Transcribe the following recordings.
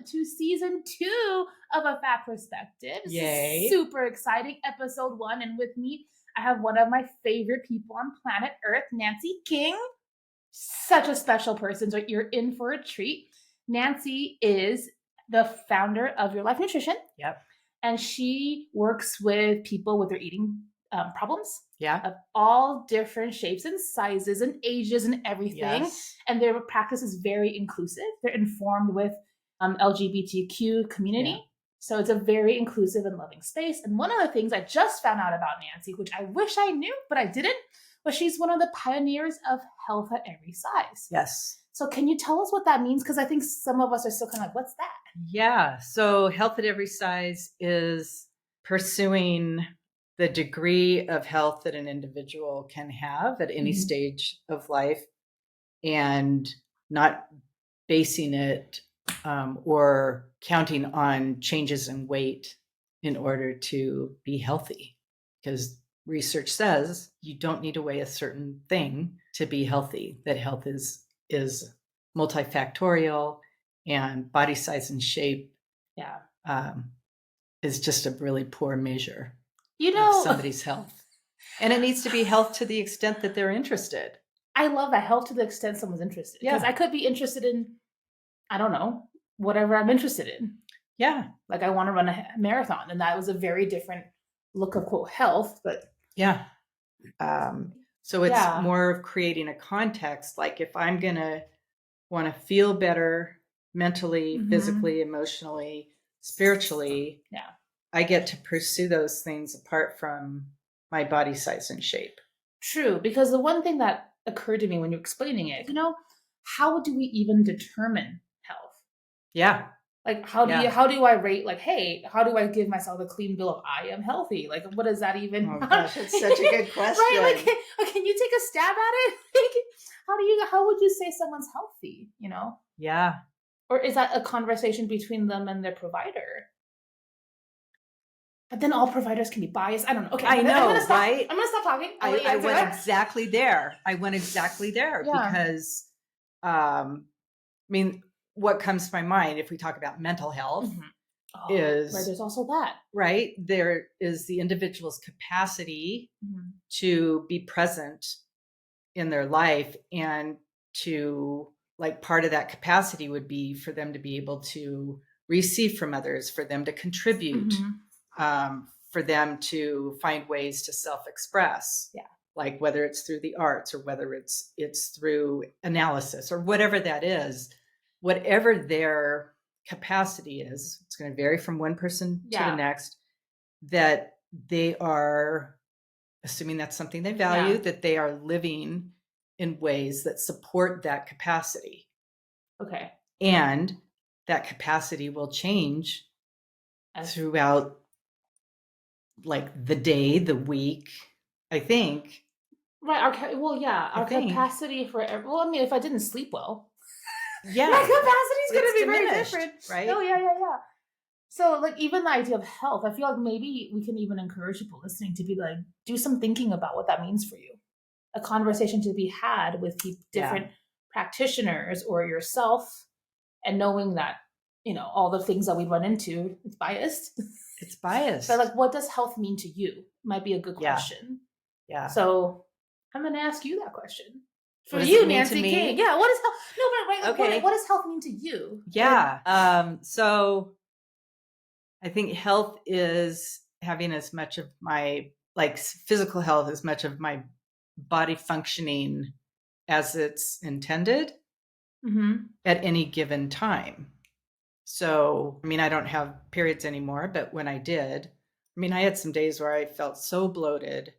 to season 2 of A Fat Perspective. Yay. Super exciting, episode 1. And with me, I have one of my favorite people on planet Earth, Nancy King. Such a special person, so you're in for a treat. Nancy is the founder of Your Life Nutrition. Yep. And she works with people with their eating problems. Yeah. Of all different shapes and sizes and ages and everything. Yes. And their practice is very inclusive. They're informed with LGBTQ community. Yeah. So it's a very inclusive and loving space. And one of the things I just found out about Nancy, which I wish I knew, but I didn't, was she's one of the pioneers of health at every size. Yes. So can you tell us what that means? Because I think some of us are still kind of like, what's that? Yeah. So health at every size is pursuing the degree of health that an individual can have at any stage of life and not basing it or counting on changes in weight in order to be healthy. Because research says you don't need to weigh a certain thing to be healthy, that health is multifactorial, and body size and shape is just a really poor measure of somebody's health. And it needs to be health to the extent that they're interested. I love that, health to the extent someone's interested. Because I could be interested in, I don't know, whatever I'm interested in. Yeah. Like I want to run a marathon, and that was a very different look of, quote, health, but yeah. So it's more of creating a context. Like if I'm going to want to feel better mentally, physically, emotionally, spiritually, I get to pursue those things apart from my body size and shape. True, because the one thing that occurred to me when you're explaining it, how do we even determine health? Yeah. Like how do I rate, like, hey, how do I give myself a clean bill of I am healthy? Like what does that even Oh gosh, that's such a good question. Right? Like can you take a stab at it? How would you say someone's healthy, Yeah. Or is that a conversation between them and their provider? But then all providers can be biased. I don't know. Okay, I know, right? I'm going to stop talking. I went exactly there. Because, what comes to my mind if we talk about mental health is... Right, there's also that. Right? There is the individual's capacity to be present in their life, and to, like, part of that capacity would be for them to be able to receive from others, for them to contribute, for them to find ways to self-express. Yeah. Like whether it's through the arts or whether it's through analysis or whatever that is, whatever their capacity is, it's going to vary from one person to the next, that they are, assuming that's something they value, that they are living in ways that support that capacity. Okay. And that capacity will change throughout, like, the day, the week, I think. Right. Our capacity for, if I didn't sleep well, my capacity is going to be very different. Right? Oh, yeah. So, like, even the idea of health, I feel like maybe we can even encourage people listening to be like, do some thinking about what that means for you. A conversation to be had with different practitioners or yourself, and knowing that, all the things that we run into, it's biased. It's biased. But, like, what does health mean to you? Might be a good question. Yeah. So I'm going to ask you that question. For you, Nancy King. Yeah. What does health? No, but right. What does health mean to you? Yeah. So I think health is having as much of my, like, physical health, as much of my body functioning as it's intended at any given time. So, I don't have periods anymore, but when I did, I had some days where I felt so bloated,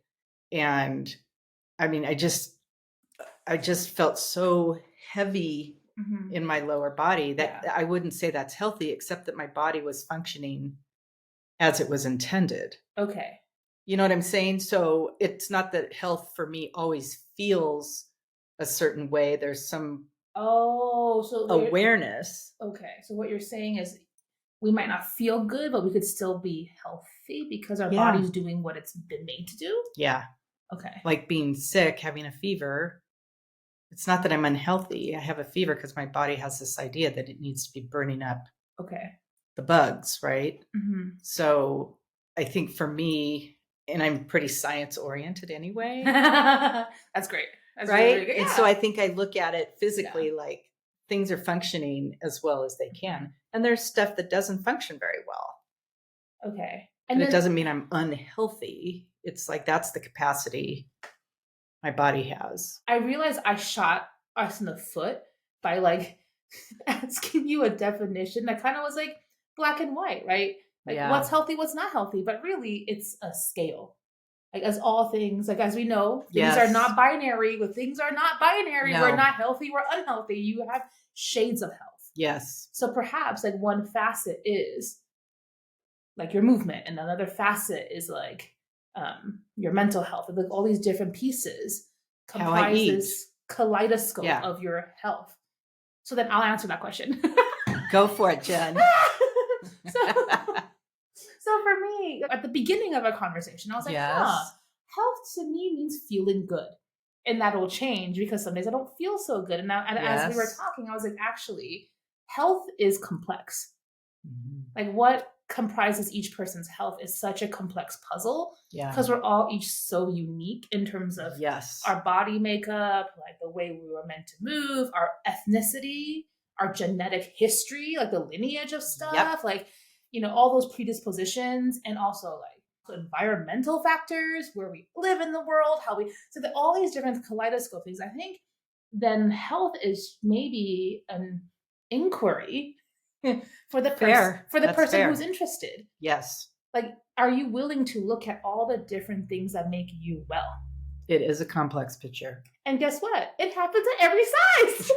and I just felt so heavy in my lower body that I wouldn't say that's healthy, except that my body was functioning as it was intended. Okay. You know what I'm saying? So it's not that health for me always feels a certain way. There's some awareness. Okay. So what you're saying is we might not feel good, but we could still be healthy because our body's doing what it's been made to do? Yeah. Okay. Like being sick, having a fever. It's not that I'm unhealthy. I have a fever because my body has this idea that it needs to be burning up Okay. the bugs, right? Mm-hmm. So I think for me, and I'm pretty science oriented anyway. That's great. That's right. really, really good. And Yeah. so I think I look at it physically like things are functioning as well as they can. And there's stuff that doesn't function very well. Okay. And it doesn't mean I'm unhealthy. It's like that's the capacity my body has. I realized I shot us in the foot by like asking you a definition that kind of was like black and white, right? Like what's healthy, what's not healthy, but really it's a scale. Like as all things, like as we know, things are not binary. When things are not binary, we're not healthy, we're unhealthy. You have shades of health. Yes. So perhaps like one facet is like your movement, and another facet is like your mental health. Like all these different pieces comprises kaleidoscope of your health. So then I'll answer that question. Go for it, Jen. So for me, at the beginning of our conversation, I was like, health to me means feeling good. And that will change because some days I don't feel so good. And as we were talking, I was like, actually, health is complex. Mm-hmm. Like what comprises each person's health is such a complex puzzle. Because we're all each so unique in terms of our body makeup, like the way we were meant to move, our ethnicity, our genetic history, like the lineage of stuff, like, all those predispositions, and also like environmental factors, where we live in the world, so that all these different kaleidoscope things. I think then health is maybe an inquiry for the person who's interested. Yes. Like, are you willing to look at all the different things that make you well? It is a complex picture. And guess what? It happens at every size.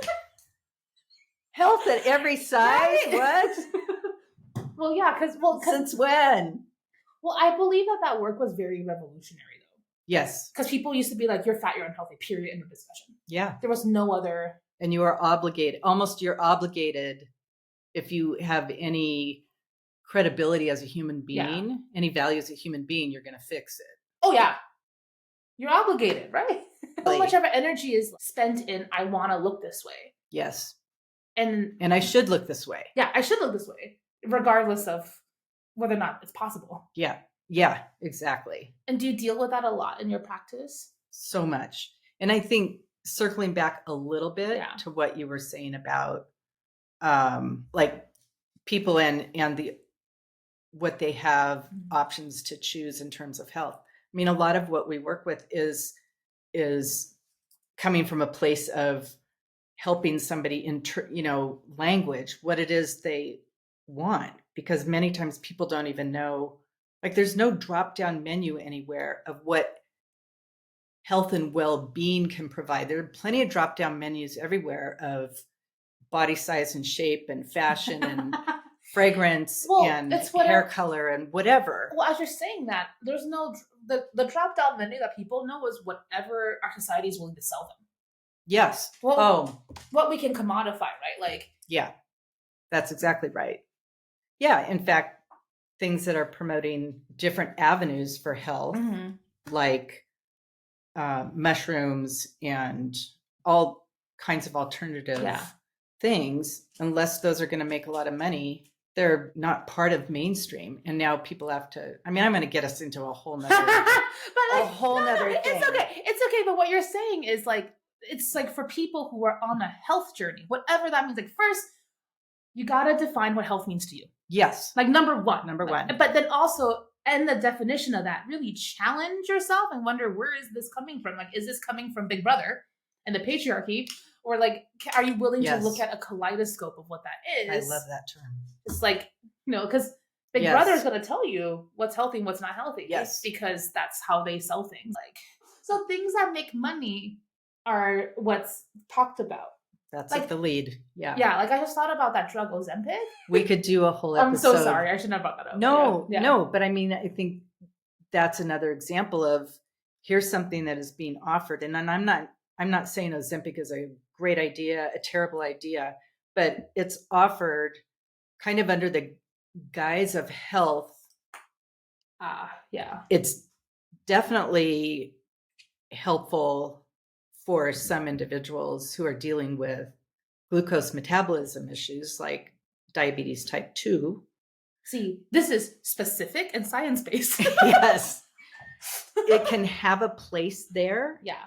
Health at every size? What? Well, yeah, because since when? Well, I believe that work was very revolutionary, though. Yes. Because people used to be like, you're fat, you're unhealthy, period, end of discussion. Yeah. There was no other. And you are obligated, you're obligated, if you have any credibility as a human being, any value as a human being, you're going to fix it. Oh, yeah. You're obligated, right? So much of our energy is spent in, I want to look this way. Yes. And I should look this way. Yeah, I should look this way, regardless of whether or not it's possible. Yeah. Yeah, exactly. And do you deal with that a lot in your practice? So much. And I think circling back a little bit to what you were saying about like people and the what they have options to choose in terms of health. I mean, a lot of what we work with is coming from a place of helping somebody in language, what it is they want, because many times people don't even know, like there's no drop down menu anywhere of what health and well-being can provide. There are plenty of drop down menus everywhere of body size and shape and fashion and fragrance and hair color and whatever. Well, as you're saying that, there's no the drop down menu that people know is whatever our society is willing to sell them. Yes. What we can commodify, right? Like, yeah, that's exactly right. Yeah. In fact, things that are promoting different avenues for health, like mushrooms and all kinds of alternative things, unless those are going to make a lot of money, they're not part of mainstream. And now people have to, I mean, I'm going to get us into a whole nother, thing. It's okay. But what you're saying is like, it's like for people who are on a health journey, whatever that means. Like first, you got to define what health means to you. Yes. Like number one. But then also, and the definition of that, really challenge yourself and wonder, where is this coming from? Like, is this coming from Big Brother and the patriarchy? Or like, are you willing to look at a kaleidoscope of what that is? I love that term. It's like, because Big Brother is going to tell you what's healthy and what's not healthy. Yes. Because that's how they sell things. Like, so things that make money are what's talked about. That's like the lead. Yeah. Yeah. Like I just thought about that drug Ozempic. We could do a whole episode. I'm so sorry. I shouldn't have brought that up. No. But I mean, I think that's another example of here's something that is being offered. And then I'm not saying Ozempic is a great idea, a terrible idea, but it's offered kind of under the guise of health. Yeah. It's definitely helpful for some individuals who are dealing with glucose metabolism issues like diabetes type 2. See, this is specific and science-based. Yes. It can have a place there. Yeah.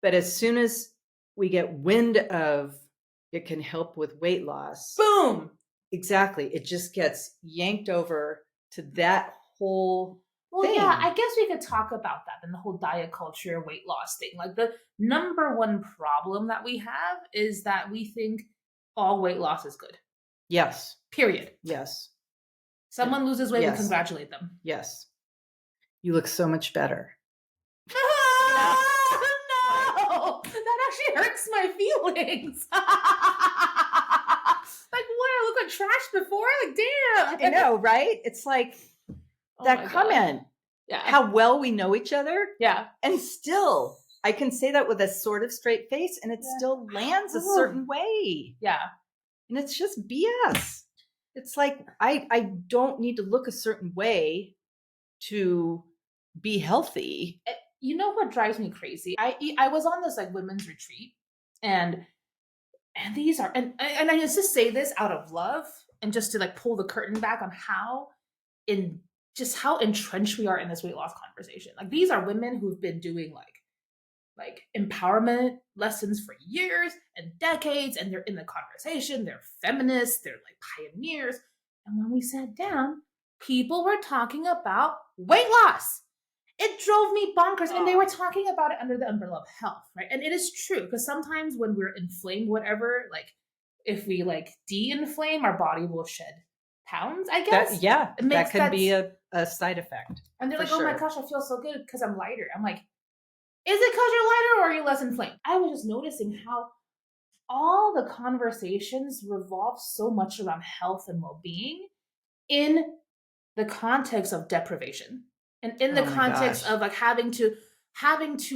But as soon as we get wind of it can help with weight loss, boom. Exactly. It just gets yanked over to that whole thing. Yeah, I guess we could talk about that and the whole diet culture, weight loss thing. Like the number one problem that we have is that we think all weight loss is good. Yes. Period. Yes. Someone loses weight, we congratulate them. Yes. You look so much better. No! That actually hurts my feelings. Like, what? I look like trash before? Like, damn. I know, right? It's like that comment. Yeah. How well we know each other. Yeah. And still, I can say that with a sort of straight face and it still lands a certain way. Yeah. And it's just BS. It's like, I don't need to look a certain way to be healthy. You know what drives me crazy? I was on this like women's retreat and these are, and I just say this out of love and just to like pull the curtain back on how entrenched we are in this weight loss conversation. Like these are women who've been doing like empowerment lessons for years and decades, and they're in the conversation, they're feminists, they're like pioneers. And when we sat down, people were talking about weight loss. It drove me bonkers. And they were talking about it under the umbrella of health, right? And it is true, because sometimes when we're inflamed, whatever, like if we like de-inflame, our body will shed pounds, I guess. That could be a side effect. And they're like, oh my gosh, I feel so good because I'm lighter. I'm like, is it because you're lighter or are you less inflamed? I was just noticing how all the conversations revolve so much around health and well-being in the context of deprivation. And in the context of like having to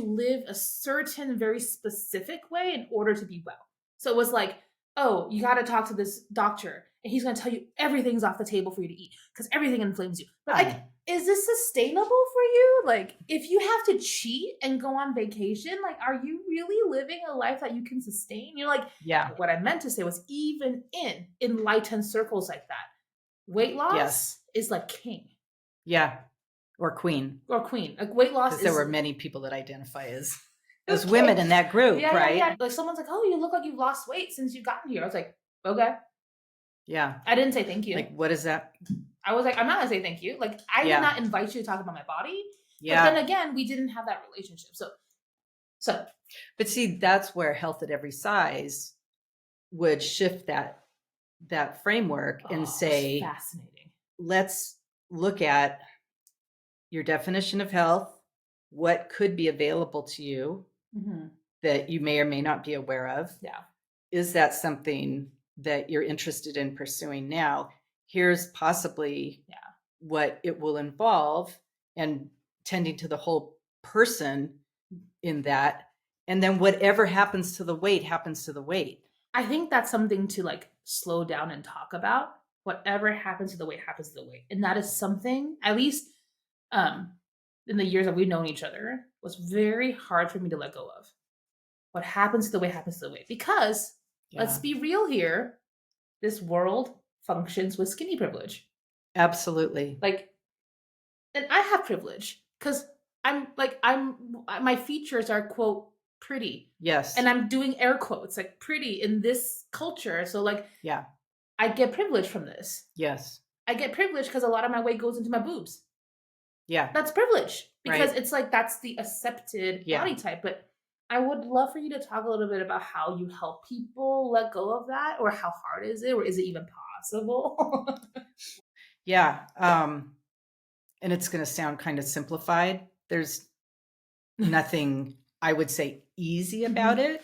live a certain very specific way in order to be well. So it was like, oh, you got to talk to this doctor and he's going to tell you everything's off the table for you to eat because everything inflames you. But like, is this sustainable for you? Like, if you have to cheat and go on vacation, like, are you really living a life that you can sustain? You're like, yeah. What I meant to say was even in enlightened circles like that, weight loss is like king. Yeah. Or queen. Like weight loss is... there were many people that identify as women in that group, right? Yeah. Like someone's like, oh, you look like you've lost weight since you've gotten here. I was like, okay. Yeah. I didn't say thank you. Like, what is that? I was like, I'm not going to say thank you. Like, I did not invite you to talk about my body. Yeah. But then again, we didn't have that relationship. So. But see, that's where health at every size would shift that framework and say, fascinating. Let's look at your definition of health, what could be available to you that you may or may not be aware of. Yeah. Is that something that you're interested in pursuing now? Here's possibly what it will involve and tending to the whole person in that. And then whatever happens to the weight happens to the weight. I think that's something to like slow down and talk about. Whatever happens to the weight happens to the weight. And that is something, at least in the years that we've known each other, was very hard for me to let go of. What happens to the weight happens to the weight. Because let's be real here, this world functions with skinny privilege. Absolutely. Like, and I have privilege because my features are, quote, pretty. Yes. And I'm doing air quotes, like pretty in this culture. So like, I get privilege from this. Yes. I get privilege because a lot of my weight goes into my boobs. Yeah. That's privilege because it's like, that's the accepted body type. But I would love for you to talk a little bit about how you help people let go of that, or how hard is it, or is it even possible? Yeah. And it's going to sound kind of simplified. There's nothing, I would say, easy about it.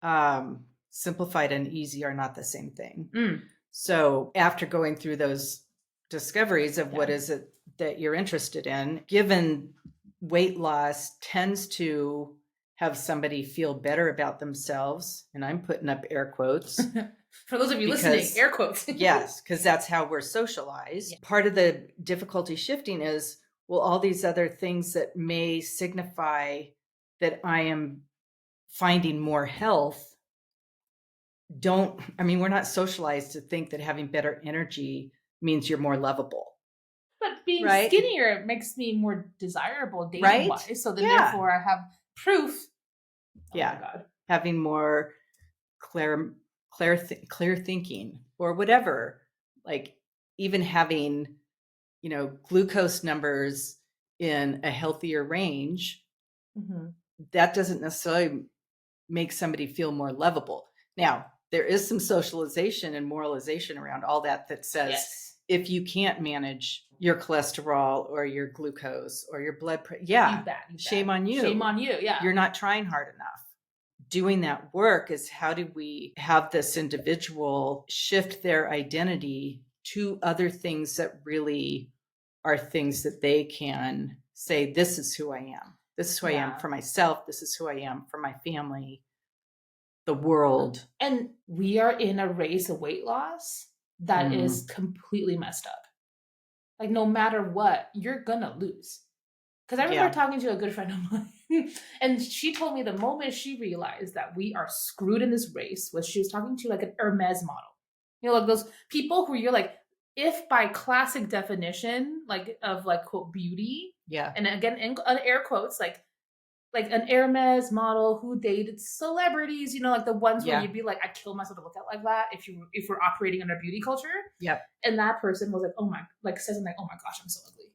Yeah. Simplified and easy are not the same thing. So after going through those discoveries of what is it that you're interested in, given weight loss tends to have somebody feel better about themselves, and I'm putting up air quotes. For those of you listening, air quotes. Yes, because that's how we're socialized. Yeah. Part of the difficulty shifting is, well, all these other things that may signify that I am finding more health we're not socialized to think that having better energy means you're more lovable. But being Right? skinnier makes me more desirable dating Right? wise. So then Yeah. therefore I have proof. Oh Yeah. my God. Having more clear thinking or whatever, like even having, glucose numbers in a healthier range, that doesn't necessarily make somebody feel more lovable. Now, there is some socialization and moralization around all that says, Yes. if you can't manage your cholesterol or your glucose or your blood pressure, You shame on you. Shame on you. Yeah. You're not trying hard enough. Doing that work is, how do we have this individual shift their identity to other things that really are things that they can say, this is who I am. This is who I am for myself. This is who I am for my family, the world. And we are in a race of weight loss that is completely messed up. Like, no matter what, you're gonna lose. Because I remember talking to a good friend of mine, and she told me the moment she realized that we are screwed in this race was she was talking to like an Hermes model. Like those people who you're like, if by classic definition, like of like quote beauty, and again in air quotes, like an Hermes model who dated celebrities, like the ones where you'd be like, I'd kill myself to look at like that if we're operating under beauty culture. Yep. And that person was like, says something like, oh my gosh, I'm so ugly.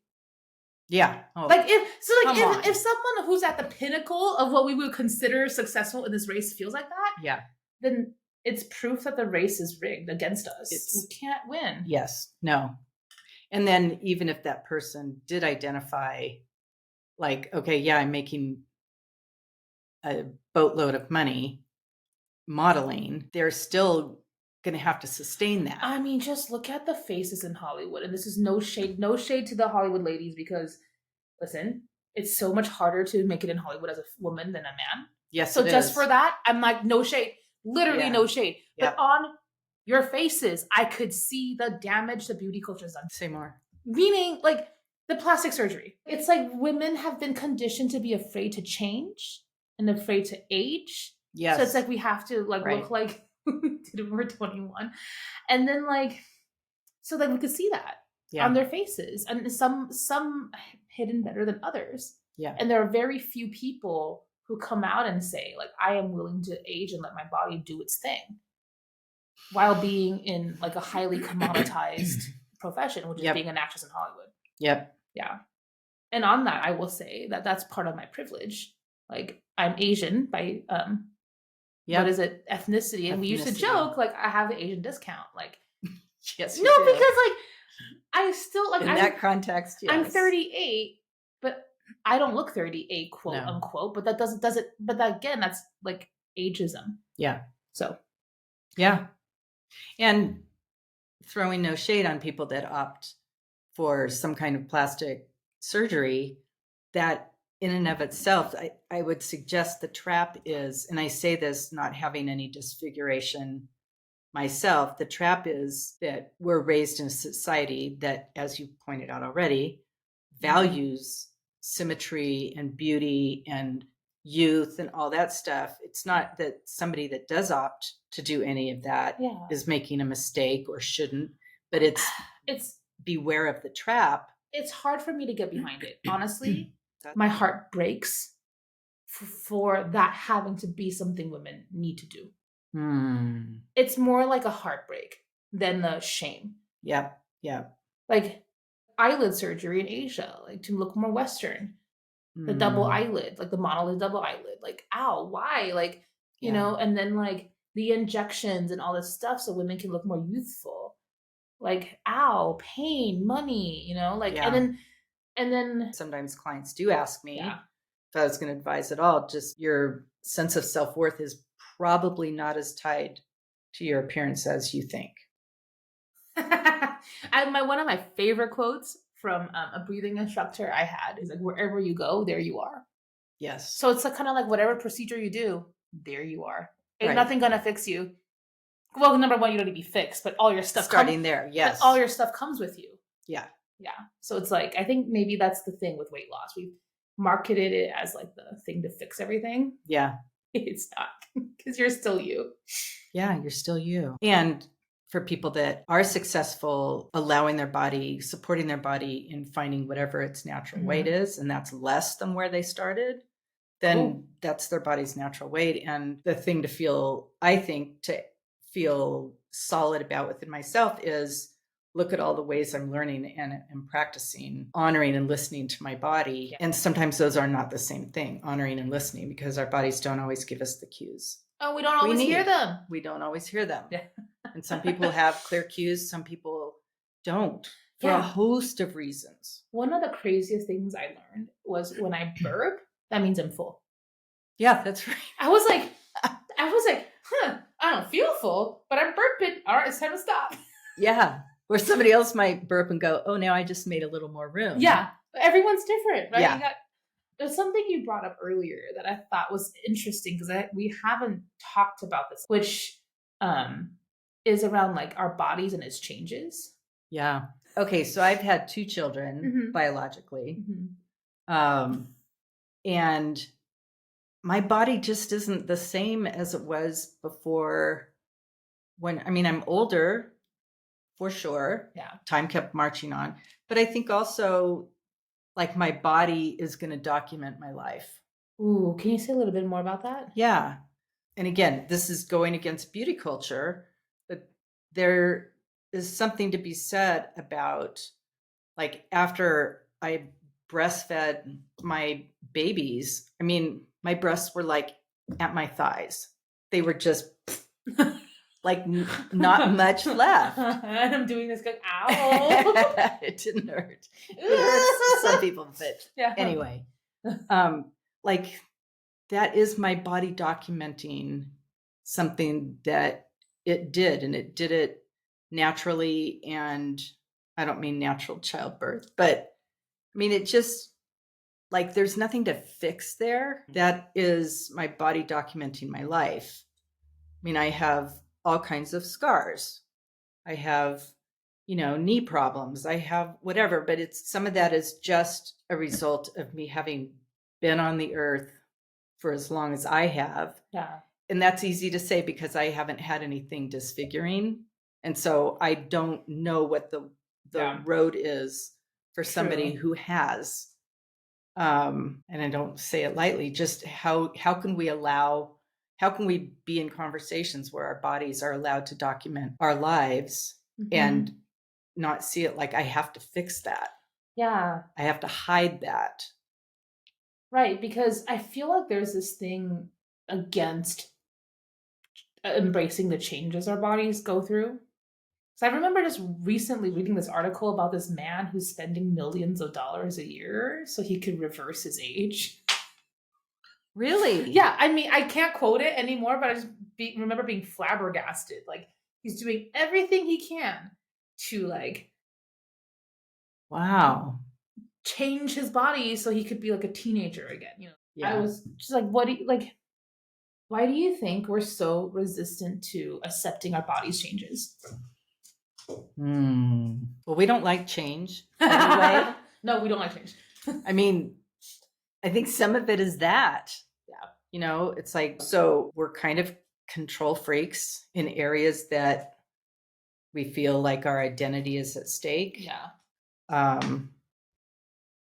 Yeah. Oh, if someone who's at the pinnacle of what we would consider successful in this race feels like that, then it's proof that the race is rigged against us. We can't win. Yes. No. And then even if that person did identify like, okay, I'm making a boatload of money modeling, they're still going to have to sustain that. I mean, just look at the faces in Hollywood. And this is no shade to the Hollywood ladies, because listen, it's so much harder to make it in Hollywood as a woman than a man. Yes. So just for that, I'm like, no shade, literally no shade. But on your faces, I could see the damage the beauty culture has done. Say more. Meaning, like the plastic surgery. It's like women have been conditioned to be afraid to change and afraid to age. Yes. So it's like we have to like look like we're 21. And then like, so like we could see that on their faces, and some hidden better than others. Yeah. And there are very few people who come out and say like, I am willing to age and let my body do its thing while being in like a highly commoditized profession, which is being an actress in Hollywood. Yep. Yeah. And on that, I will say that that's part of my privilege. Like, I'm Asian by what is it, ethnicity, and we used to joke like I have the Asian discount. Like, yes, no, because like I still like in that context. Yes. I'm 38, but I don't look 38, quote unquote. But that doesn't. But that, again, that's like ageism. Yeah. So. Yeah. And throwing no shade on people that opt for some kind of plastic surgery, that in and of itself, I would suggest the trap is, and I say this not having any disfiguration myself, the trap is that we're raised in a society that, as you pointed out already, values symmetry and beauty and youth and all that stuff. It's not that somebody that does opt to do any of that is making a mistake or shouldn't, but it's beware of the trap. It's hard for me to get behind it. Honestly, my heart breaks for that having to be something women need to do. It's more like a heartbreak than the shame. Yeah. Yeah. Like eyelid surgery in Asia, like to look more Western. The double eyelid, like the model is double eyelid. Like, ow, why? Like, you know, and then like the injections and all this stuff so women can look more youthful. Like, ow, pain, money, you know, like, and then sometimes clients do ask me if I was going to advise at all, just your sense of self-worth is probably not as tied to your appearance as you think. One of my favorite quotes from a breathing instructor I had is like, wherever you go, there you are. Yes. So it's like, kind of like whatever procedure you do, there you are. Ain't nothing gonna fix you. Well, number one, you don't need to be fixed, but all your stuff starting there. Yes. All your stuff comes with you. Yeah. Yeah. So it's like, I think maybe that's the thing with weight loss. We've marketed it as like the thing to fix everything. Yeah. It's not, because you're still you. Yeah, you're still you. And for people that are successful, allowing their body, supporting their body in finding whatever its natural weight is, and that's less than where they started, then that's their body's natural weight. And the thing to feel, I think, to feel solid about within myself is look at all the ways I'm learning and practicing honoring and listening to my body. And sometimes those are not the same thing, honoring and listening, because our bodies don't always give us the cues. Oh, we don't always hear them. We don't always hear them. Yeah. And some people have clear cues, some people don't, for a host of reasons. One of the craziest things I learned was when I burp, that means I'm full. Yeah, that's right. I was like, I don't feel full, but I'm burping. All right, it's time to stop. Yeah. Where somebody else might burp and go, oh, now I just made a little more room. Yeah. But everyone's different, right? Yeah. There's something you brought up earlier that I thought was interesting because we haven't talked about this, which is around like our bodies and its changes. Yeah. Okay. So I've had 2 children biologically. And my body just isn't the same as it was before I'm older for sure. Yeah. Time kept marching on. But I think also like my body is going to document my life. Ooh, can you say a little bit more about that? Yeah. And again, this is going against beauty culture, but there is something to be said about like after I breastfed my babies, my breasts were like at my thighs. They were just like not much left. And I'm doing this going, ow. It didn't hurt. It hurts some people, but anyway, like that is my body documenting something that it did, and it did it naturally. And I don't mean natural childbirth, but it just like there's nothing to fix there. That is my body documenting my life. I have all kinds of scars. I have, knee problems. I have whatever, but some of that is just a result of me having been on the earth for as long as I have. Yeah. And that's easy to say because I haven't had anything disfiguring. And so I don't know what the road is for somebody who has. And I don't say it lightly, just how can we be in conversations where our bodies are allowed to document our lives and not see it like I have to fix that. Yeah. I have to hide that. Right. Because I feel like there's this thing against embracing the changes our bodies go through. So I remember just recently reading this article about this man who's spending millions of dollars a year so he could reverse his age. Really? Yeah. I can't quote it anymore, but I just remember being flabbergasted. Like he's doing everything he can to like, wow, change his body so he could be like a teenager again. Yeah. I was just like, why do you think we're so resistant to accepting our body's changes? Well, we don't like change anyway. No, we don't like change. I think some of it is that. Yeah. It's like, so we're kind of control freaks in areas that we feel like our identity is at stake. Yeah.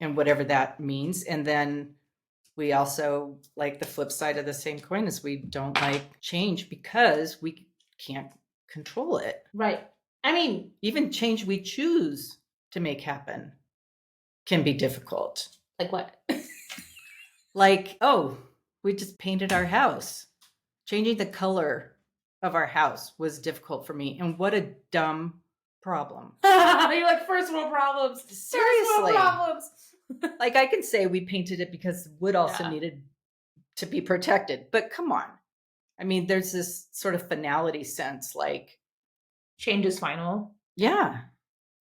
And whatever that means. And then we also, like the flip side of the same coin is we don't like change because we can't control it. Right. Even change we choose to make happen can be difficult. Like what? Like, oh, we just painted our house. Changing the color of our house was difficult for me. And what a dumb problem. You're like, first world problems. Seriously. First world problems. Like I can say we painted it because wood also needed to be protected. But come on. There's this sort of finality sense, like change is final. Yeah.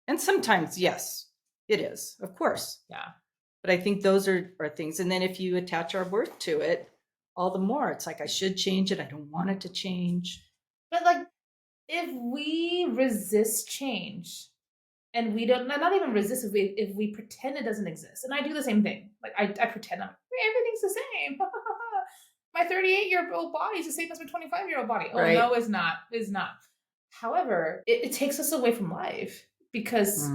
And sometimes, yes, it is, of course. Yeah. But I think those are things. And then if you attach our worth to it, all the more it's like, I should change it. I don't want it to change. But like, if we resist change and we don't, not even resist, if we pretend it doesn't exist, and I do the same thing. Like I pretend everything's the same. my 38-year-old body is the same as my 25-year-old body. Oh, Right. no, it's not. It's not. However, it takes us away from life because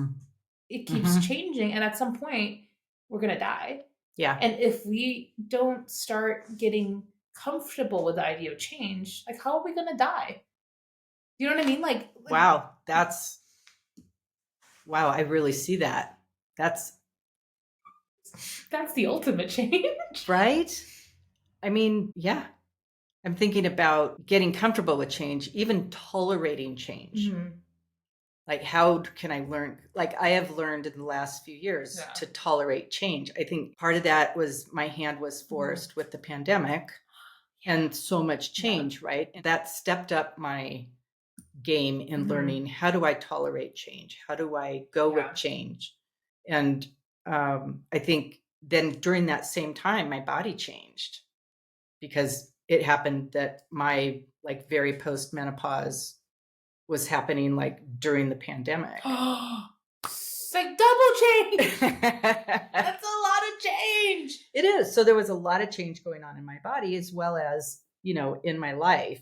it keeps changing. And at some point, we're going to die. Yeah. And if we don't start getting comfortable with the idea of change, like, how are we going to die? You know what I mean? Like, wow, I really see that. That's the ultimate change. right. I mean, yeah. I'm thinking about getting comfortable with change, even tolerating change. Like, how can I learn? Like, I have learned in the last few years to tolerate change. I think part of that was my hand was forced with the pandemic and so much change, right? And that stepped up my game in learning, how do I tolerate change? How do I go with change? And I think then during that same time, my body changed because it happened that my like very post-menopause was happening like during the pandemic. It's like double change. That's a lot of change. It is. So there was a lot of change going on in my body as well as, you know, in my life.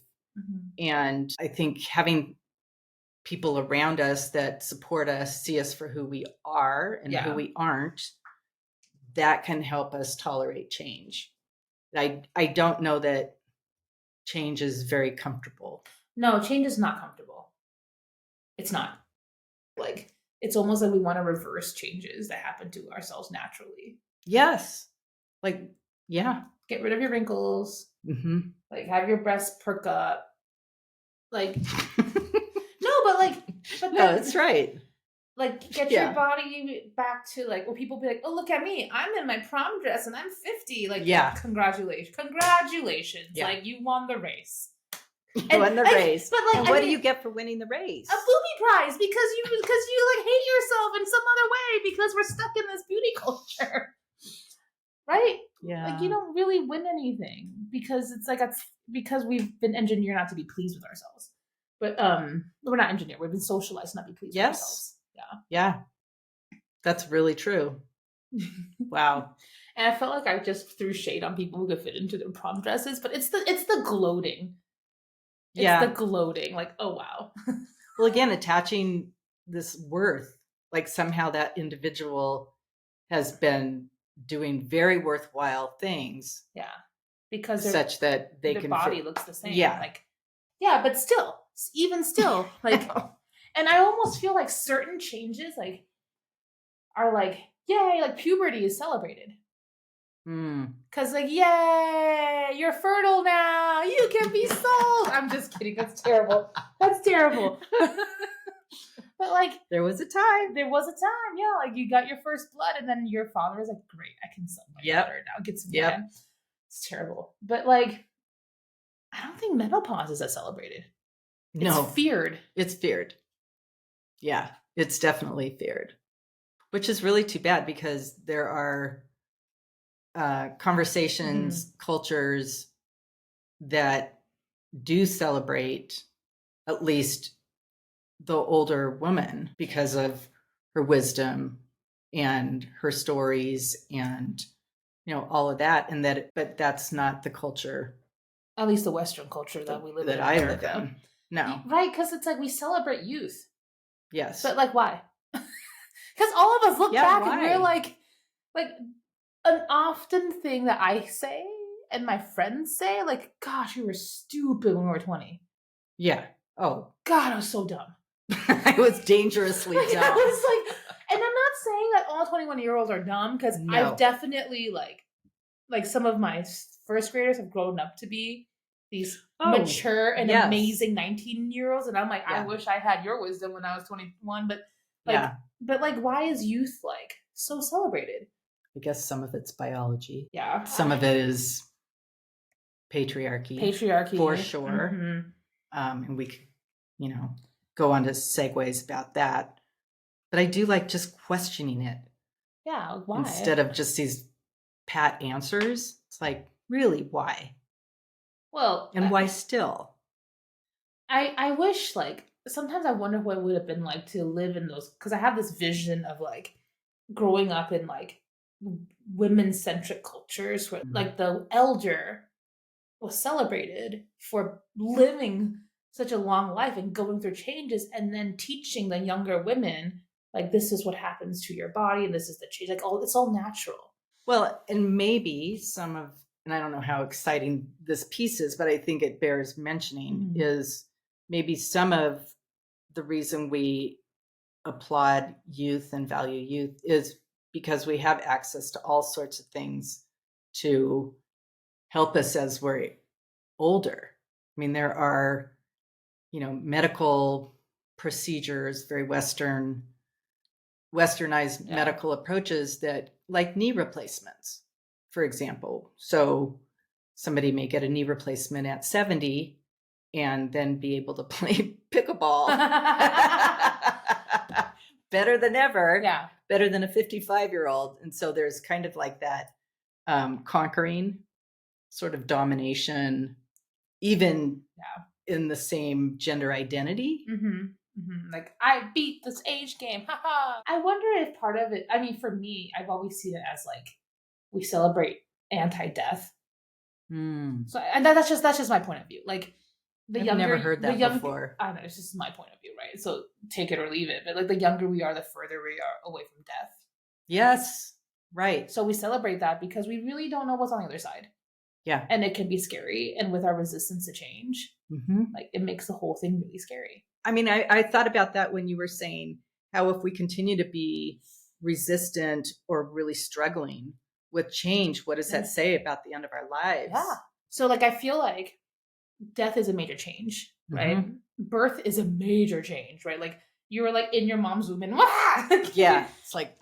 And I think having people around us that support us, see us for who we are and who we aren't, that can help us tolerate change. I don't know that change is very comfortable. No, change is not comfortable. It's not. Like, it's almost like we want to reverse changes that happen to ourselves naturally. Yes. Like, yeah. Get rid of your wrinkles. Like, have your breasts perk up. Like, no, but no, that's right. Like, get your body back to like, where people be like, oh, look at me. I'm in my prom dress and I'm 50. Like, congratulations. Like, you won the race. You won the race. But like, and what do you get for winning the race? A booby prize because you like hate yourself in some other way because we're stuck in this beauty culture. Right? Yeah. Like, you don't really win anything because it's like because we've been engineered not to be pleased with ourselves. But we're not engineered. We've been socialized not to be pleased with ourselves. Yeah. That's really true. Wow. And I felt like I just threw shade on people who could fit into their prom dresses, but it's the gloating. It's the gloating. Like, oh wow. Well, again, attaching this worth, like somehow that individual has been doing very worthwhile things. Yeah. Because such that they their can body looks the same. Yeah. Like, yeah, but still, even still, like, and I almost feel like certain changes like are like, yay, like puberty is celebrated. Cause like, yay, you're fertile now. You can be sold. I'm just kidding. That's terrible. That's terrible. But like, there was a time. Yeah. Like, you got your first blood, and then your father was like, great, I can sell my daughter now. Get some man. It's terrible. But like, I don't think menopause is as celebrated. No. It's feared. It's feared. Yeah, it's definitely feared. Which is really too bad because there are conversations, cultures that do celebrate at least the older woman because of her wisdom and her stories and, you know, all of that. And but that's not the culture. At least the Western culture that we live in. That I live in. No. Right, because it's like we celebrate youth. Yes. But like, why? Because all of us look back and we're like an often thing that I say and my friends say, like, gosh, we were stupid when we were 20. Yeah. Oh. God, I was so dumb. I was dangerously dumb. I was like, and I'm not saying that all 21-year-olds are dumb, because I've definitely like some of my first graders have grown up to be these mature and amazing 19-year-olds, and I'm like, I wish I had your wisdom when I was 21, but like, but like, why is youth like so celebrated? I guess some of it's biology. Yeah. Some of it is patriarchy. For sure. And we could, you know, go on to segues about that. But I do like just questioning it. Yeah, why? Instead of just these pat answers. It's like, really, why? Well, and why still? I wish, like, sometimes I wonder what it would have been like to live in those, because I have this vision of like growing up in like women-centric cultures where like the elder was celebrated for living such a long life and going through changes, and then teaching the younger women, like, this is what happens to your body and this is the change. Like, it's all natural. Well, and maybe and I don't know how exciting this piece is, but I think it bears mentioning is maybe some of the reason we applaud youth and value youth is because we have access to all sorts of things to help us as we're older. I mean, there are, medical procedures, very westernized medical approaches that, like knee replacements, for example. So somebody may get a knee replacement at 70 and then be able to play pickleball better than ever, better than a 55-year-old. And so there's kind of like that conquering sort of domination, even in the same gender identity. Like, I beat this age game. Haha. I wonder if part of it, I mean, for me, I've always seen it as like, we celebrate anti-death. So, and that's just my point of view. Like, I've never heard that before. I know, it's just my point of view, right? So take it or leave it. But like, the younger we are, the further we are away from death. Yes, right. So we celebrate that because we really don't know what's on the other side. Yeah. And it can be scary. And with our resistance to change, like, it makes the whole thing really scary. I mean, I thought about that when you were saying how if we continue to be resistant or really struggling with change, what does that say about the end of our lives? Yeah. So, like, I feel like death is a major change, right? Birth is a major change, right? Like, you were like in your mom's womb and yeah, it's like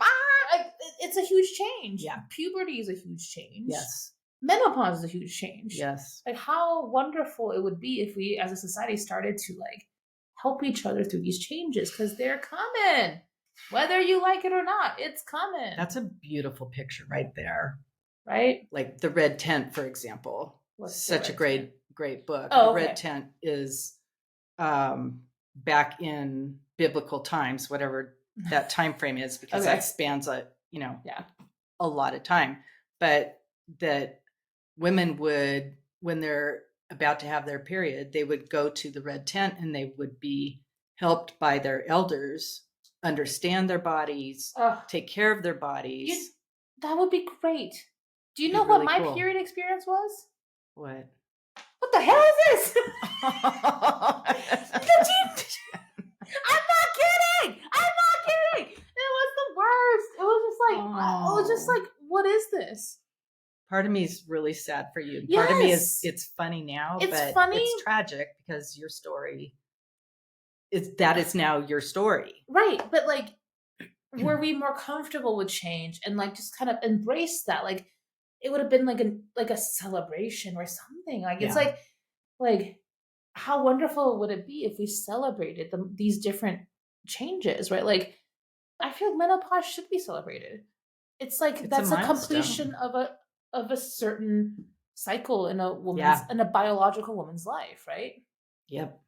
it's a huge change. Yeah. Puberty is a huge change. Yes. Menopause is a huge change. Yes. Like, how wonderful it would be if we as a society started to like help each other through these changes, because they're coming. Whether you like it or not, it's coming. That's a beautiful picture right there. Right? Like The Red Tent, for example. Such a great book. Oh, The Red Tent is back in biblical times, whatever that time frame is, because that spans a lot of time. But that women would, when they're about to have their period, they would go to the Red Tent and they would be helped by their elders understand their bodies, take care of their bodies. That would be great. Do you know what my period experience was? What? What the hell is this? I'm not kidding. It was the worst. It was just like, what is this? Part of me is really sad for you. Yes. Part of me is, it's funny now, but funny. It's tragic because your story that is now your story. Right. But like, were we more comfortable with change and like just kind of embrace that? Like, it would have been like a celebration or something. Like, it's like how wonderful would it be if we celebrated these different changes, right? Like, I feel like menopause should be celebrated. It's like that's a completion of a certain cycle in a woman's in a biological woman's life, right? Yep.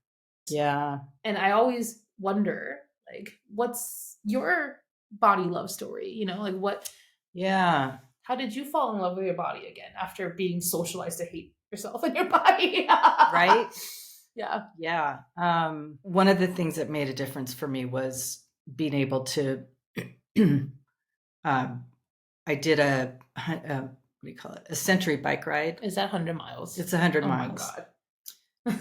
Yeah. And I always wonder, like, what's your body love story? You know, like what? Yeah. How did you fall in love with your body again after being socialized to hate yourself and your body? Right? Yeah. Yeah. One of the things that made a difference for me was being able to, I did a what do you call it? A century bike ride. Is that 100 miles? It's 100 miles. Oh my God.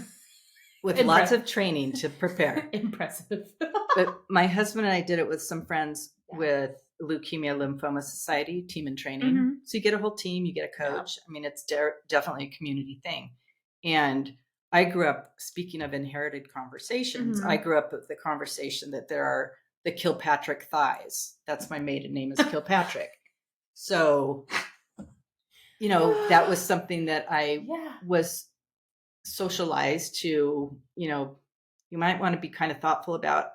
With lots of training to prepare. Impressive. But my husband and I did it with some friends with Leukemia Lymphoma Society, team in training. So you get a whole team, you get a coach. I mean, it's definitely a community thing. And I grew up, speaking of inherited conversations, I grew up with the conversation that there are the Kilpatrick thighs. That's my maiden name is Kilpatrick. So, that was something that I was socialized to, you might want to be kind of thoughtful about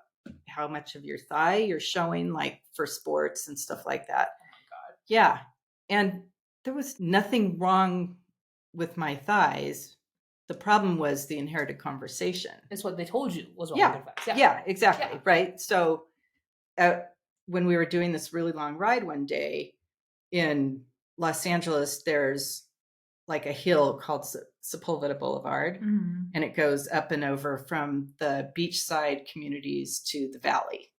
how much of your thigh you're showing, like for sports and stuff like that. Oh my God. Yeah. And there was nothing wrong with my thighs. The problem was the inherited conversation. It's what they told you was wrong with your thighs. Yeah, exactly. Yeah. Right. So when we were doing this really long ride one day in Los Angeles, there's like a hill called Sepulveda Boulevard, and it goes up and over from the beachside communities to the valley.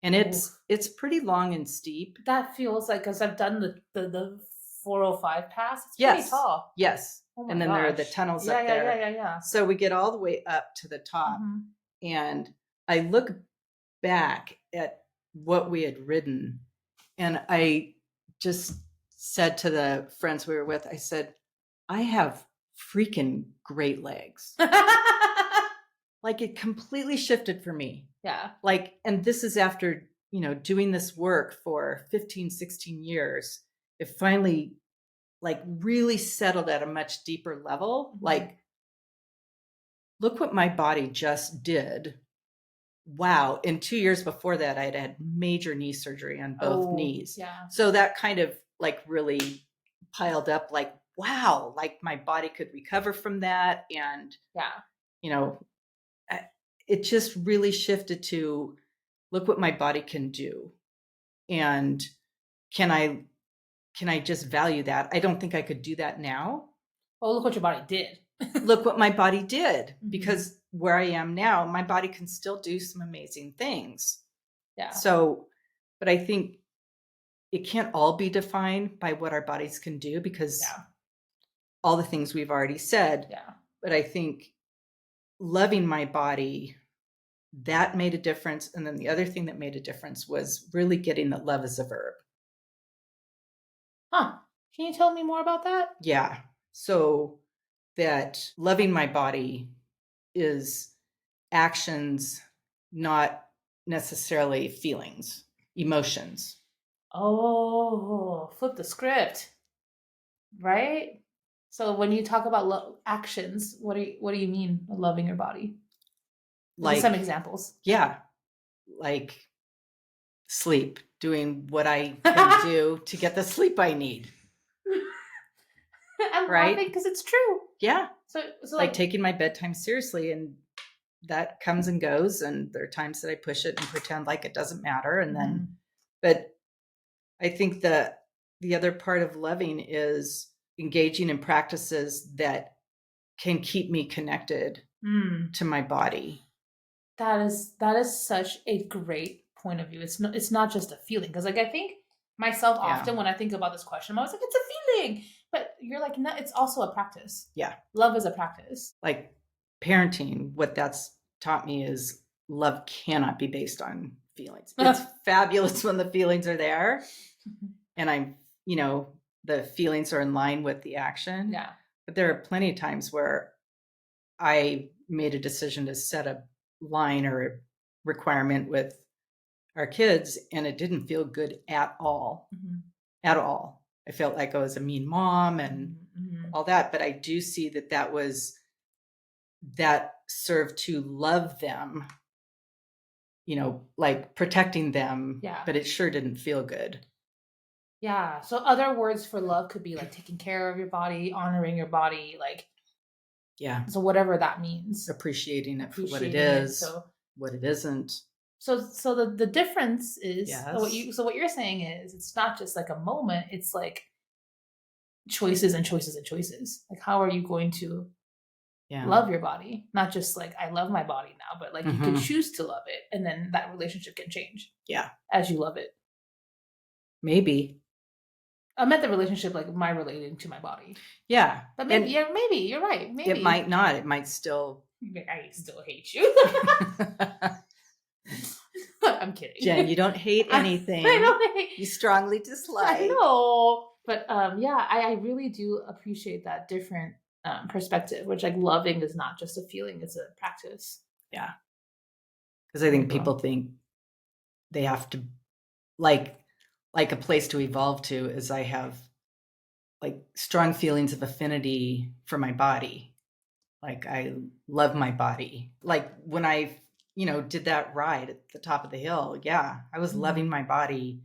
And it's pretty long and steep. That feels like, because I've done the 405 pass. It's Yes. pretty tall. Yes. Oh my and then gosh. there are the tunnels up there. Yeah. So we get all the way up to the top. And I look back at what we had ridden, and I just said to the friends we were with, I said, I have freaking great legs. Like, it completely shifted for me. Yeah. Like, and this is after, doing this work for 15, 16 years. It finally, like, really settled at a much deeper level. Like, look what my body just did. Wow. And 2 years before that, I'd had major knee surgery on both knees. Yeah. So that kind of like really piled up, like, wow, like my body could recover from that. And, it just really shifted to, look what my body can do. And can I just value that? I don't think I could do that now. Oh, look what your body did. Look what my body did, because where I am now, my body can still do some amazing things. Yeah. So, but I think it can't all be defined by what our bodies can do, because all the things we've already said. Yeah. But I think loving my body, that made a difference. And then the other thing that made a difference was really getting that love is a verb. Huh. Can you tell me more about that? Yeah. So that loving my body is actions, not necessarily feelings, emotions. Oh, flip the script. Right? So when you talk about actions, what do you mean loving your body? Like some examples. Yeah. Like sleep, doing what I can do to get the sleep I need. I'm laughing because it's true. Yeah. So like taking my bedtime seriously, and that comes and goes. And there are times that I push it and pretend like it doesn't matter. And then, but I think the other part of loving is engaging in practices that can keep me connected to my body. That is such a great point of view. It's not just a feeling, because like I think myself often when I think about this question, I'm always like, it's a feeling, but you're like, no, it's also a practice. Yeah, love is a practice. Like parenting, what that's taught me is love cannot be based on feelings. It's fabulous when the feelings are there, and I'm, the feelings are in line with the action. Yeah, but there are plenty of times where I made a decision to set a line or a requirement with our kids, and it didn't feel good at all. At all. I felt like I was a mean mom and all that, but I do see that served to love them, like protecting them. Yeah. But it sure didn't feel good. Yeah. So other words for love could be like taking care of your body, honoring your body, like, yeah. So whatever that means. Appreciating it for what it is, what it isn't. So the difference is, what you're saying is, it's not just like a moment, it's like choices and choices and choices. Like, how are you going to love your body? Not just like, I love my body now, but like you can choose to love it, and then that relationship can change. Yeah. As you love it. Maybe. I meant the relationship, like my relating to my body. Yeah. But maybe, maybe you're right. Maybe. It might not. It might still. I still hate you. I'm kidding. Jen, you don't hate anything. I don't hate. You strongly dislike. I know. But I really do appreciate that different perspective, which like loving is not just a feeling, it's a practice. Yeah. Because I think people think they have to, like a place to evolve to is I have like strong feelings of affinity for my body. Like I love my body. Like when I, did that ride at the top of the hill. Yeah. I was loving my body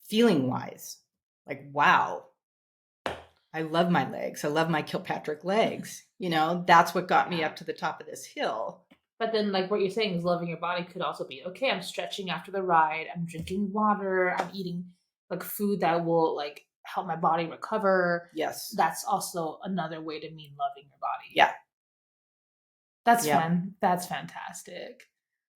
feeling wise. Like, wow, I love my legs. I love my Kilpatrick legs. That's what got me up to the top of this hill. But then like what you're saying is loving your body could also be, okay, I'm stretching after the ride. I'm drinking water. I'm eating like food that will like help my body recover. Yes. That's also another way to mean loving your body. Yeah. That's fun. That's fantastic.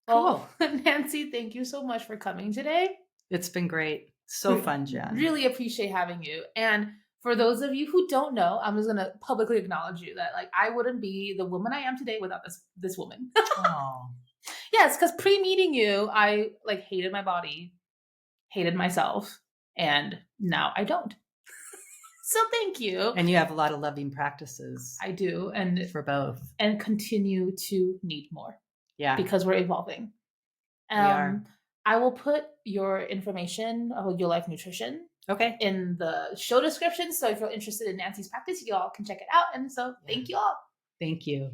Cool. Well, Nancy, thank you so much for coming today. It's been great. So fun, Jen. Really appreciate having you. And for those of you who don't know, I'm just going to publicly acknowledge you that like I wouldn't be the woman I am today without this woman. Oh. Yes, because pre-meeting you, I like hated my body, hated myself, and now I don't. So thank you. And you have a lot of loving practices. I do. And for both. And continue to need more. Yeah. Because we're evolving. We are. I will put your information about Your Life Nutrition in the show description. So if you're interested in Nancy's practice, you all can check it out. And so thank you all. Thank you.